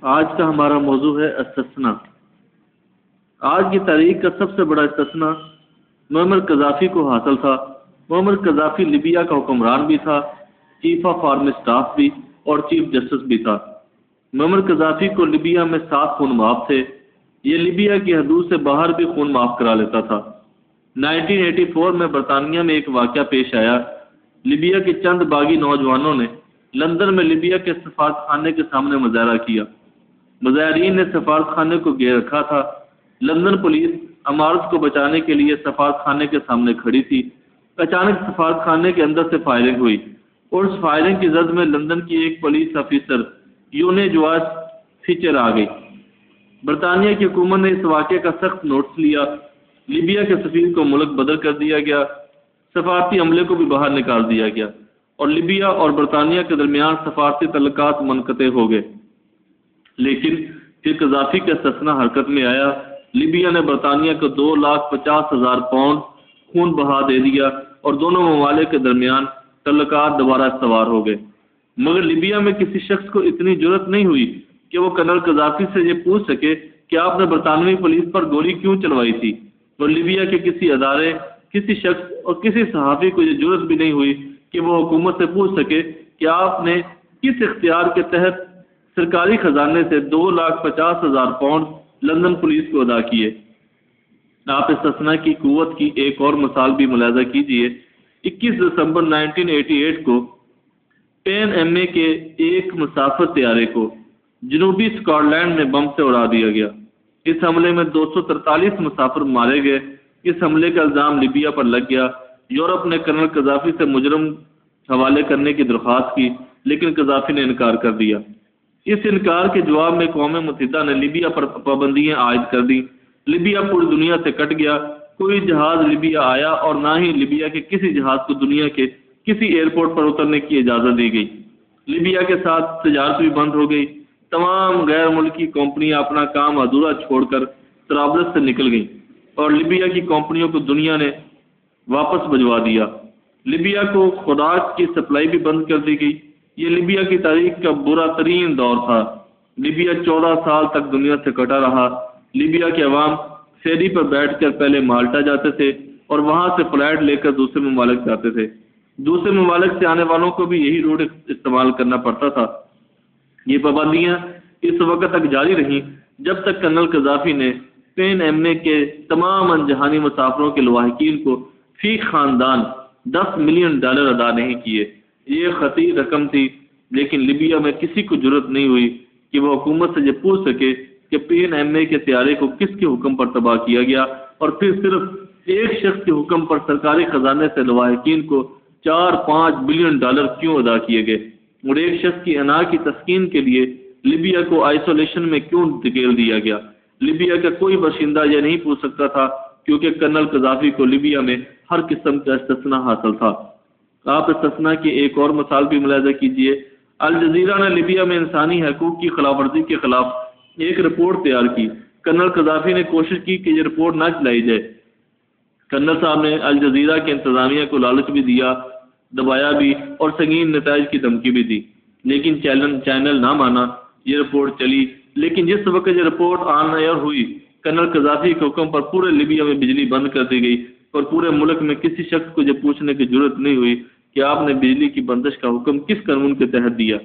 آج کا ہمارا موضوع ہے استثنا۔ آج کی تاریخ کا سب سے بڑا استثنا معمر قذافی کو حاصل تھا۔ معمر قذافی لیبیا کا حکمران بھی تھا، چیف آف آرمی اسٹاف بھی اور چیف جسٹس بھی تھا۔ معمر قذافی کو لیبیا میں 7 خون معاف تھے۔ یہ لیبیا کی حدود سے باہر بھی خون معاف کرا لیتا تھا۔ 1984 میں برطانیہ میں ایک واقعہ پیش آیا۔ لیبیا کے چند باغی نوجوانوں نے لندن میں لیبیا کے سفارت خانے کے سامنے مظاہرہ کیا۔ مظاہرین نے سفارت خانے کو گھیر رکھا تھا۔ لندن پولیس عمارت کو بچانے کے لیے سفارت خانے کے سامنے کھڑی تھی۔ اچانک سفارت خانے کے اندر سے فائرنگ ہوئی اور اس فائرنگ کی زد میں لندن کی ایک پولیس افیسر یونے جواز فیچر آ گئی۔ برطانیہ کی حکومت نے اس واقعے کا سخت نوٹس لیا۔ لیبیا کے سفیر کو ملک بدر کر دیا گیا، سفارتی عملے کو بھی باہر نکال دیا گیا اور لیبیا اور برطانیہ کے درمیان سفارتی تعلقات منقطع ہو گئے۔ لیکن پھر قذافی کا استثنا حرکت میں آیا۔ لیبیا نے برطانیہ کو 2,50,000 پاؤنڈ خون بہا دے دیا اور دونوں ممالک کے درمیان تعلقات دوبارہ استوار ہو گئے۔ مگر لیبیا میں کسی شخص کو اتنی جرأت نہیں ہوئی کہ وہ کرنل قذافی سے یہ پوچھ سکے کہ آپ نے برطانوی پولیس پر گولی کیوں چلوائی تھی، اور لیبیا کے کسی ادارے، کسی شخص اور کسی صحافی کو یہ جرأت بھی نہیں ہوئی کہ وہ حکومت سے پوچھ سکے کہ آپ نے کس اختیار کے تحت سرکاری خزانے سے 2,50,000 پاؤنڈ لندن پولیس کو ادا کیے۔ آپ استثنا کی قوت کی ایک اور مثال بھی ملاحظہ کیجیے۔ 21 دسمبر 1988 کو پین ایم اے کے ایک مسافر طیارے کو جنوبی اسکاٹ لینڈ میں بم سے اڑا دیا گیا۔ اس حملے میں 243 مسافر مارے گئے۔ اس حملے کا الزام لیبیا پر لگ گیا۔ یورپ نے کرنل قذافی سے مجرم حوالے کرنے کی درخواست کی، لیکن قذافی نے انکار کر دیا۔ اس انکار کے جواب میں اقوام متحدہ نے لیبیا پر پابندیاں عائد کر دیں۔ لیبیا پوری دنیا سے کٹ گیا۔ کوئی جہاز لیبیا آیا اور نہ ہی لیبیا کے کسی جہاز کو دنیا کے کسی ایئرپورٹ پر اترنے کی اجازت دی گئی۔ لیبیا کے ساتھ تجارت بھی بند ہو گئی۔ تمام غیر ملکی کمپنیاں اپنا کام ادھورا چھوڑ کر طرابلس سے نکل گئیں اور لیبیا کی کمپنیوں کو دنیا نے واپس بھجوا دیا۔ لیبیا کو خوراک کی سپلائی بھی بند کر دی گئی۔ یہ لیبیا کی تاریخ کا برا ترین دور تھا۔ لیبیا 14 سال تک دنیا سے کٹا رہا۔ لیبیا کے عوام فیری پر بیٹھ کر پہلے مالٹا جاتے تھے اور وہاں سے فلائٹ لے کر دوسرے ممالک جاتے تھے۔ دوسرے ممالک سے آنے والوں کو بھی یہی روٹ استعمال کرنا پڑتا تھا۔ یہ پابندیاں اس وقت تک جاری رہیں جب تک کرنل قذافی نے پین ایم اے کے تمام جہانی مسافروں کے لواحقین کو فی خاندان $10 ملین ادا نہیں کیے۔ یہ خطیر رقم تھی، لیکن لیبیا میں کسی کو جرأت نہیں ہوئی کہ وہ حکومت سے یہ پوچھ سکے کہ پین ایم اے کے طیارے کو کس کے حکم پر تباہ کیا گیا، اور پھر صرف ایک شخص کے حکم پر سرکاری خزانے سے لواحقین کو $4-5 بلین کیوں ادا کیے گئے، اور ایک شخص کی انا کی تسکین کے لیے لیبیا کو آئسولیشن میں کیوں دھکیل دیا گیا۔ لیبیا کا کوئی باشندہ یہ نہیں پوچھ سکتا تھا، کیونکہ کرنل قذافی کو لیبیا میں ہر قسم کا استثنا حاصل تھا۔ آپ استثنا کی ایک اور مثال بھی ملاحظہ کیجیے۔ الجزیرہ نے لیبیا میں انسانی حقوق کی خلاف ورزی کے خلاف ایک رپورٹ تیار کی۔ کرنل قذافی نے کوشش کی کہ یہ رپورٹ نہ چلائی جائے۔ کرنل صاحب نے الجزیرہ کے انتظامیہ کو لالچ بھی دیا، دبایا بھی اور سنگین نتائج کی دھمکی بھی دی، لیکن چینل نہ مانا۔ یہ رپورٹ چلی، لیکن جس وقت یہ رپورٹ آن ایئر ہوئی، کرنل قذافی کے حکم پر پورے لیبیا میں بجلی بند کر دی گئی اور پورے ملک میں کسی شخص کو یہ پوچھنے کی جرأت نہیں ہوئی کہ آپ نے بجلی کی بندش کا حکم کس قانون کے تحت دیا۔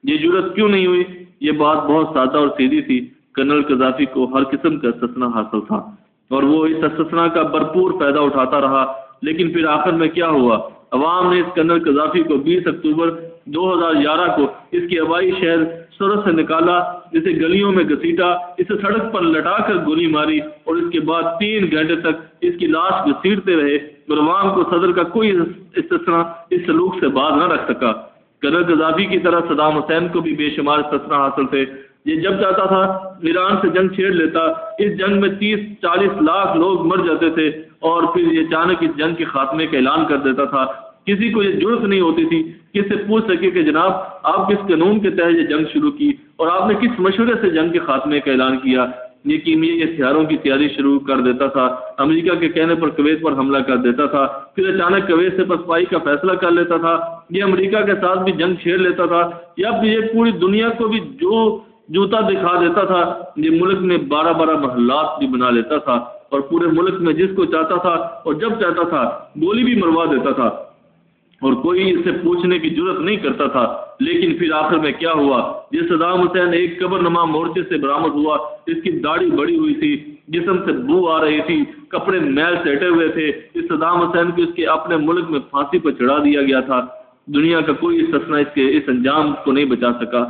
یہ جرأت کیوں نہیں ہوئی؟ یہ بات بہت سادہ اور سیدھی تھی۔ کرنل قذافی کو ہر قسم کا استثنا حاصل تھا اور وہ اس استثنا کا بھرپور فائدہ اٹھاتا رہا، لیکن پھر آخر میں کیا ہوا؟ عوام نے اس کرنل قذافی کو 20 اکتوبر 2011 کو اس کے آبائی شہر سرس سے نکالا، اسے گلیوں میں گھسیٹا، اسے سڑک پر لٹا کر گولی ماری اور اس کے بعد 3 گھنٹے تک اس کی لاش گھسیٹتے رہے، اور عوام کو صدر کا کوئی استثنا اس سلوک سے باز نہ رکھ سکا۔ کرنل قذافی کی طرح صدام حسین کو بھی بے شمار استثنا حاصل تھے۔ یہ جب چاہتا تھا ایران سے جنگ چھیڑ لیتا۔ اس جنگ میں 30-40 لاکھ لوگ مر جاتے تھے اور پھر یہ اچانک اس جنگ کے خاتمے کا اعلان کر دیتا تھا۔ کسی کو یہ جرأت نہیں ہوتی تھی کہ اس سے پوچھ سکے کہ جناب آپ کس قانون کے تحت یہ جنگ شروع کی اور آپ نے کس مشورے سے جنگ کے خاتمے کا اعلان کیا۔ یہ کیمیائی ہتھیاروں کی تیاری شروع کر دیتا تھا، امریکہ کے کہنے پر کویت پر حملہ کر دیتا تھا، پھر اچانک کویت سے پسپائی کا فیصلہ کر لیتا تھا، یہ امریکہ کے ساتھ بھی جنگ چھیڑ لیتا تھا، یا پھر یہ پوری دنیا کو بھی جو جوتا دکھا دیتا تھا، یہ ملک میں 12 محلات بھی بنا لیتا تھا اور پورے ملک میں جس کو چاہتا تھا اور جب چاہتا تھا گولی بھی مروا دیتا تھا اور کوئی اس سے پوچھنے کی جرت نہیں کرتا تھا۔ لیکن پھر آخر میں کیا ہوا؟ یہ صدام حسین ایک قبر نما مورچے سے برآمد ہوا، اس کی داڑھی بڑی ہوئی تھی، جسم سے بو آ رہی تھی، کپڑے میل سے اٹے ہوئے تھے۔ اس صدام حسین کو اس کے اپنے ملک میں پھانسی پر چڑھا دیا گیا تھا۔ دنیا کا کوئی استثنا اس انجام کو نہیں بچا سکا۔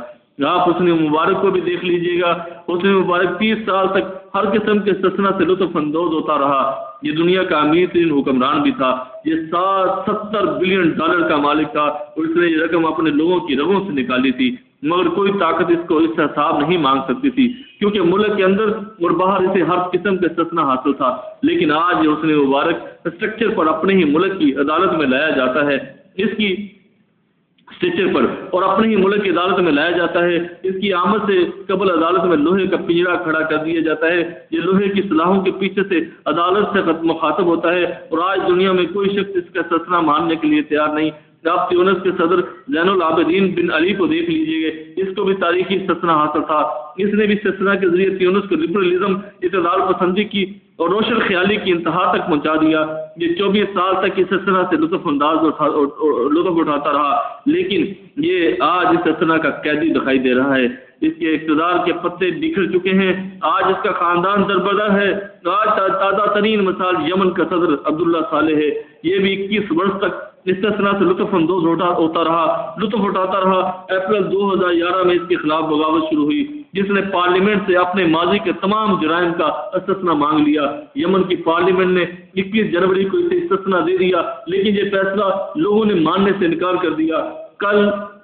آپ حسنی مبارک کو بھی دیکھ لیجئے گا، حسنی مبارک 30 سال تک ہر قسم کے استثنا سے لطف اندوز ہوتا رہا۔ یہ دنیا کا امیر ترین حکمران بھی تھا، یہ 70 بلین ڈالر کا مالک تھا اور اس نے یہ رقم اپنے لوگوں کی رگوں سے نکالی تھی، مگر کوئی طاقت اس کو اس سے حساب نہیں مانگ سکتی تھی، کیونکہ ملک کے اندر اور باہر اسے ہر قسم کا استثنا حاصل تھا۔ لیکن آج یہ حسنی مبارک اسٹرکچر پر اپنے ہی ملک کی عدالت میں لایا جاتا ہے، اس کی اسٹرکچر پر اور اپنے ہی ملک کی عدالت میں لایا جاتا ہے۔ اس کی آمد سے قبل عدالت میں لوہے کا پنجرا کھڑا کر دیا جاتا ہے، یہ لوہے کی سلاحوں کے پیچھے سے عدالت سے مخاطب ہوتا ہے اور آج دنیا میں کوئی شخص اس کا استثنا ماننے کے لیے تیار نہیں۔ آپ تیونس کے صدر زین العابدین بن علی کو دیکھ لیجئے گا، اس کو بھی تاریخی استثنا حاصل تھا، اس نے بھی استثنا کے ذریعے تیونس کو لبرلزم، اعتدال پسندی کی اور روشن خیالی کی انتہا تک پہنچا دیا۔ یہ 24 سال تک اس استثنا سے لطف اٹھاتا رہا، لیکن یہ آج اس استثنا کا قیدی دکھائی دے رہا ہے۔ اس کے اقتدار کے پتے بکھر چکے ہیں، آج اس کا خاندان دربدر ہے۔ آج تازہ ترین مثال یمن کا صدر عبداللہ صالح ہے، یہ بھی 21 برس تک استثنا سے لطف اندوز ہوتا رہا، لطف اٹھاتا رہا۔ اپریل 2011 میں اس کے خلاف بغاوت شروع ہوئی، جس نے پارلیمنٹ سے اپنے ماضی کے تمام جرائم کا استثنا مانگ لیا۔ یمن کی پارلیمنٹ نے 21 جنوری کو اسے استثنا دے دیا، لیکن یہ فیصلہ لوگوں نے ماننے سے انکار کر دیا۔ کل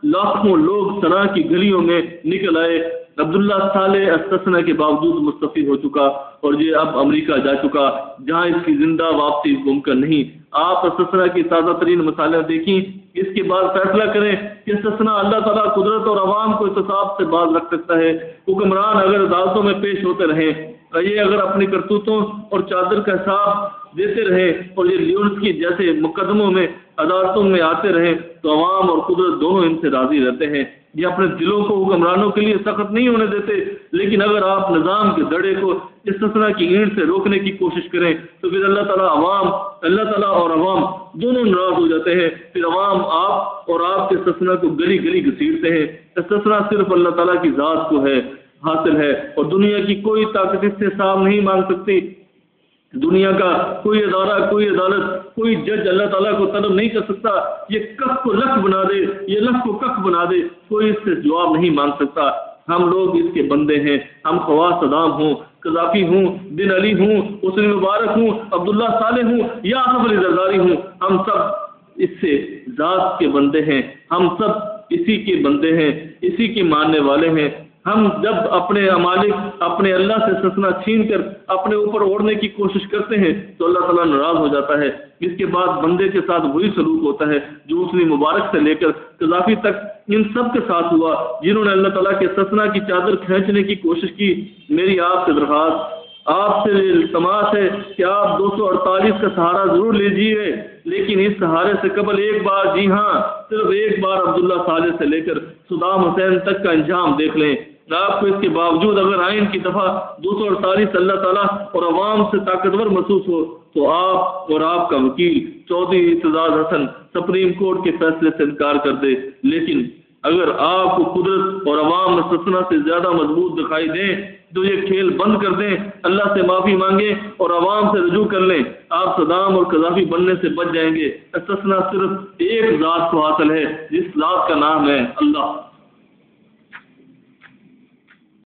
لاکھوں لوگ سنا کی گلیوں میں نکل آئے۔ عبداللہ صالح استثنا کے باوجود مستعفی ہو چکا اور یہ اب امریکہ جا چکا، جہاں اس کی زندہ واپسی ممکن نہیں۔ آپ استثنا کی تازہ ترین مثالیں دیکھیں، اس کے بعد فیصلہ کریں کہ استثنا اللہ تعالیٰ قدرت اور عوام کو احتساب سے باز رکھ سکتا ہے۔ حکمران اگر عدالتوں میں پیش ہوتے رہیں، یہ اگر اپنی کرتوتوں اور چادر کا حساب دیتے رہیں اور یہ لیونسکی جیسے مقدموں میں عدالتوں میں آتے رہیں، تو عوام اور قدرت دونوں ان سے راضی رہتے ہیں۔ یہ اپنے دلوں کو حکمرانوں کے لیے سخت نہیں ہونے دیتے، لیکن اگر آپ نظام کے دڑے کو استثنا کی اینٹ سے روکنے کی کوشش کریں تو پھر اللہ تعالیٰ اور عوام دونوں ناراض ہو جاتے ہیں۔ پھر عوام آپ اور آپ کے استثنا کو گلی گلی گھسیٹتے ہیں۔ استثنا صرف اللہ تعالیٰ کی ذات کو ہے حاصل ہے اور دنیا کی کوئی طاقت اس سے حساب نہیں مانگ سکتی۔ دنیا کا کوئی ادارہ، کوئی عدالت، کوئی جج اللہ تعالیٰ کو طلب نہیں کر سکتا یہ کف کو لکھ بنا دے، یہ لکھ کو کف بنا دے، کوئی اس سے جواب نہیں مانگ سکتا۔ ہم لوگ اس کے بندے ہیں، ہم خواہ صدام ہوں، قذافی ہوں، بن علی ہوں، حسنی مبارک ہوں، عبداللہ صالح ہوں یا آصف علی زرداری ہوں، ہم سب اس سے ذات کے بندے ہیں، ہم سب اسی کے بندے ہیں، اسی کے ماننے والے ہیں۔ ہم جب اپنے مالک اپنے اللہ سے استثنا چھین کر اپنے اوپر اوڑھنے کی کوشش کرتے ہیں تو اللہ تعالیٰ ناراض ہو جاتا ہے۔ اس کے بعد بندے کے ساتھ وہی سلوک ہوتا ہے جو حسنی مبارک سے لے کر قذافی تک ان سب کے ساتھ ہوا، جنہوں نے اللہ تعالیٰ کے استثنا کی چادر کھینچنے کی کوشش کی۔ میری آپ سے درخواست، آپ سے التماس ہے کہ آپ 248 کا سہارا ضرور لیجیے، لیکن اس سہارے سے قبل ایک بار، جی ہاں صرف ایک بار عبداللہ صالح سے لے کر صدام حسین تک کا انجام دیکھ لیں۔ آپ کو اس کے باوجود اگر آئین کی دفعہ 248 اللہ تعالیٰ اور عوام سے طاقتور محسوس ہو تو آپ اور آپ کا وکیل چودھری اعتزاز حسن سپریم کورٹ کے فیصلے سے انکار کر دے، لیکن اگر آپ کو قدرت اور عوام استثنا سے زیادہ مضبوط دکھائی دیں تو یہ کھیل بند کر دیں، اللہ سے معافی مانگیں اور عوام سے رجوع کر لیں، آپ صدام اور قذافی بننے سے بچ جائیں گے۔ استثنا صرف ایک ذات کو حاصل ہے، جس ذات کا نام ہے اللہ۔